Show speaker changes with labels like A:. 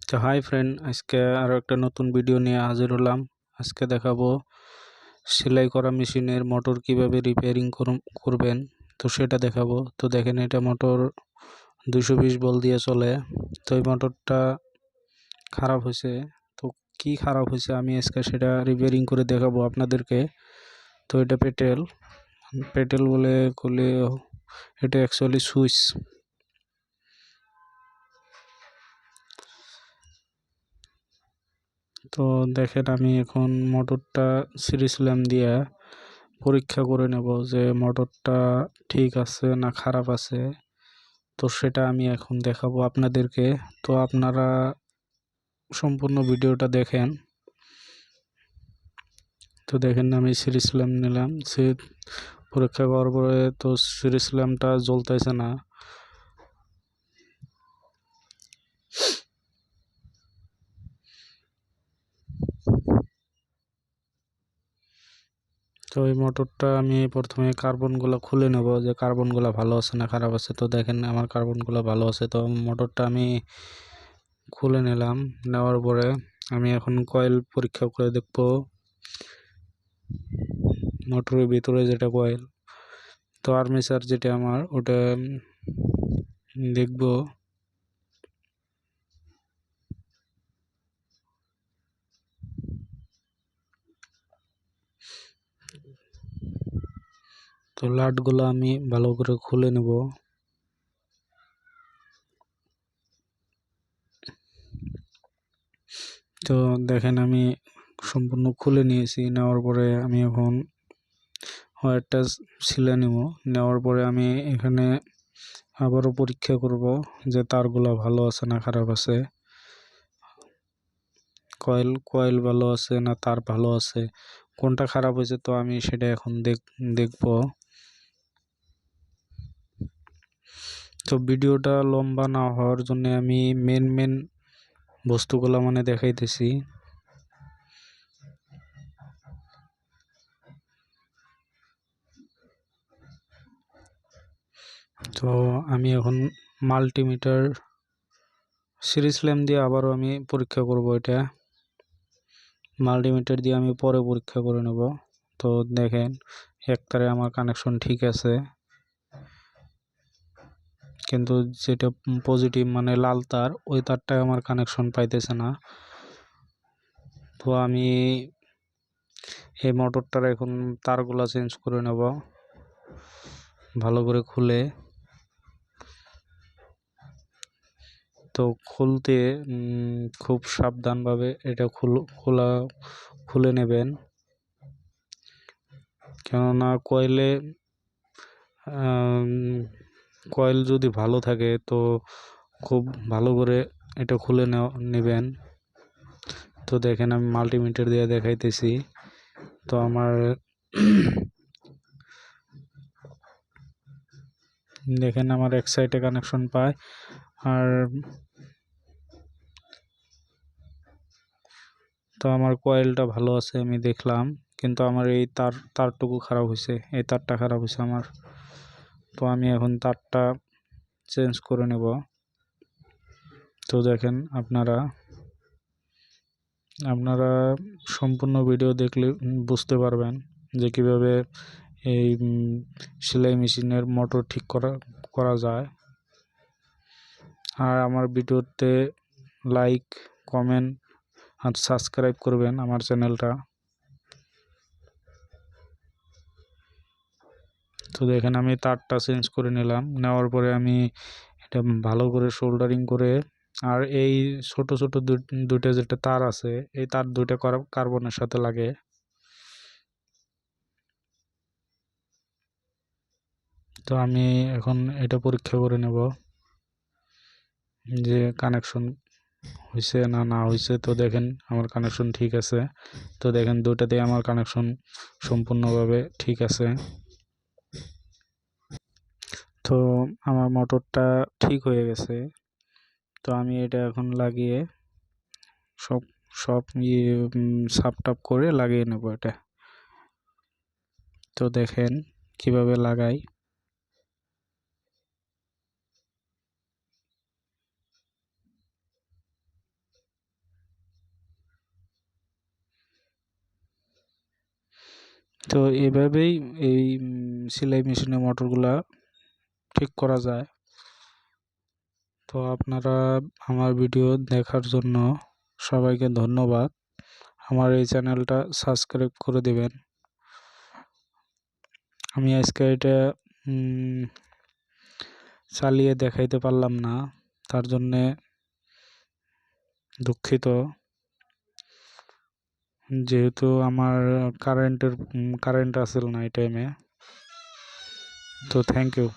A: তো hi friend, আজকে আরো একটা নতুন ভিডিও নিয়ে হাজির হলাম। আজকে দেখাবো সেলাই করা মেশিনের মোটর কিভাবে রিপেয়ারিং করবেন। তো সেটা দেখাবো। তো দেখেন, এটা মোটর 220 ভোল্ট দিয়ে চলে। তো এই মোটরটা খারাপ হয়েছে। তো কি খারাপ হয়েছে আমি আজকে সেটা রিপেয়ারিং করে দেখাবো আপনাদেরকে। তো এটা পেটেল পেটেল বলে করলে, এটা অ্যাকচুয়ালি সুইচ। তো দেখেন, আমি এখন মোটরটা সিরিজ ল্যাম্প দিয়ে পরীক্ষা করে নেব যে মোটরটা ঠিক আছে না খারাপ আছে। তো সেটা আমি এখন দেখাবো আপনাদেরকে। তো আপনারা সম্পূর্ণ ভিডিওটা দেখেন। তো দেখেন, আমি সিরিজ ল্যাম্প নিলাম। সে পরীক্ষা করার পরে তো সিরিজ ল্যাম্পটা জ্বলতেছে না। তো এই মোটরটা আমি প্রথমে কার্বনগুলো খুলে নেব যে কার্বনগুলো ভালো আছে না খারাপ আছে। তো দেখেন, আমার কার্বনগুলো ভালো আছে। তো মোটরটা আমি খুলে নিলাম। নেওয়ার পরে আমি এখন কয়েল পরীক্ষা করে দেখব, মোটরের ভিতরে যেটা কয়েল। তো আর্মেচার যেটা আমার ওটা দেখব। তো লাটগুলো আমি ভালো করে খুলে নেব। তো দেখেন, আমি সম্পূর্ণ খুলে নিয়েছি। নেওয়ার পরে আমি এখন ওয়্যারটা ছিলে নেব। নেওয়ার পরে আমি এখানে আবারও পরীক্ষা করব যে তারগুলো ভালো আছে না খারাপ আছে, কয়েল ভালো আছে না তার ভালো আছে, কোনটা খারাপ হয়েছে। তো আমি সেটা এখন দেখব। তো ভিডিওটা লম্বা না হওয়ার জন্য আমি মেন বস্তুগুলো দেখাইতেছি। তো আমি এখন মাল্টিমিটার সিরিজ ল্যাম্প দিয়ে আবারও আমি পরীক্ষা করব। এটা মাল্টিমিটার দিয়ে আমি পরে পরীক্ষা করে নেব। তো দেখেন, এক তারে আমার কানেকশন ঠিক আছে, কিন্তু যেটা পজিটিভ লাল তার, ওই তারটায় আমার কানেকশন পাইতেছে না। তো আমি এই মোটরটার এখন তারগুলা চেঞ্জ করে নেব ভালো করে খুলে। তো খুলতে খুব সাবধানভাবে এটা খুলে নেবেন, কেননা কয়েল যদি ভালো থাকে তো খুব ভালো করে এটা খুলে নেবেন। তো দেখেন, আমি মাল্টিমিটার দিয়ে দেখাইতেছি। তো আমার দেখেন, আমার এক সাইডে কানেকশন পায়, আর তো আমার কয়েলটা ভালো আছে আমি দেখলাম, কিন্তু আমার এই তারটুকু খারাপ হয়েছে, এই তারটা খারাপ হয়েছে আমার। তো আমি এখন তারটা চেঞ্জ করে নেব। তো দেখেন, আপনারা সম্পূর্ণ ভিডিও দেখলে বুঝতে পারবেন যে কিভাবে এই সেলাই মেশিনের মোটর ঠিক করা যায়। আর আমার ভিডিওতে লাইক, কমেন্ট আর সাবস্ক্রাইব করবেন আমার চ্যানেলটা। তো দেখেন, আমি তারটা চেঞ্জ করে নিলাম। নেওয়ার পরে আমি এটা ভালো করে সোল্ডারিং করে, আর এই ছোট ছোট দুইটা যেটা তার আছে, এই তার দুইটা কার্বনের সাথে লাগে। তো আমি এখন এটা পরীক্ষা করে নেব যে কানেকশন হয়েছে না হয়েছে। তো দেখেন, আমার কানেকশন ঠিক আছে। তো দেখেন, দুটাতে আমার কানেকশন সম্পূর্ণভাবে ঠিক আছে। তো আমার মোটরটা ঠিক হয়ে গেছে। তো আমি এটা এখন লাগিয়ে সব সব সাপ টাপ করে লাগিয়ে নেব এটা। তো দেখেন কিভাবে লাগাই। তো এভাবেই এই সেলাই মেশিনের মোটরগুলা ঠিক করা যায়। তো আপনারা আমার ভিডিও দেখার জন্য সবাইকে ধন্যবাদ। আমার এই চ্যানেলটা সাবস্ক্রাইব করে দেবেন। আমি আজকে এটা চালিয়ে দেখাইতে পারলাম না, তার জন্যে দুঃখিত। যেহেতু আমার কারেন্ট আসছিল না এই টাইমে। তো থ্যাংক ইউ।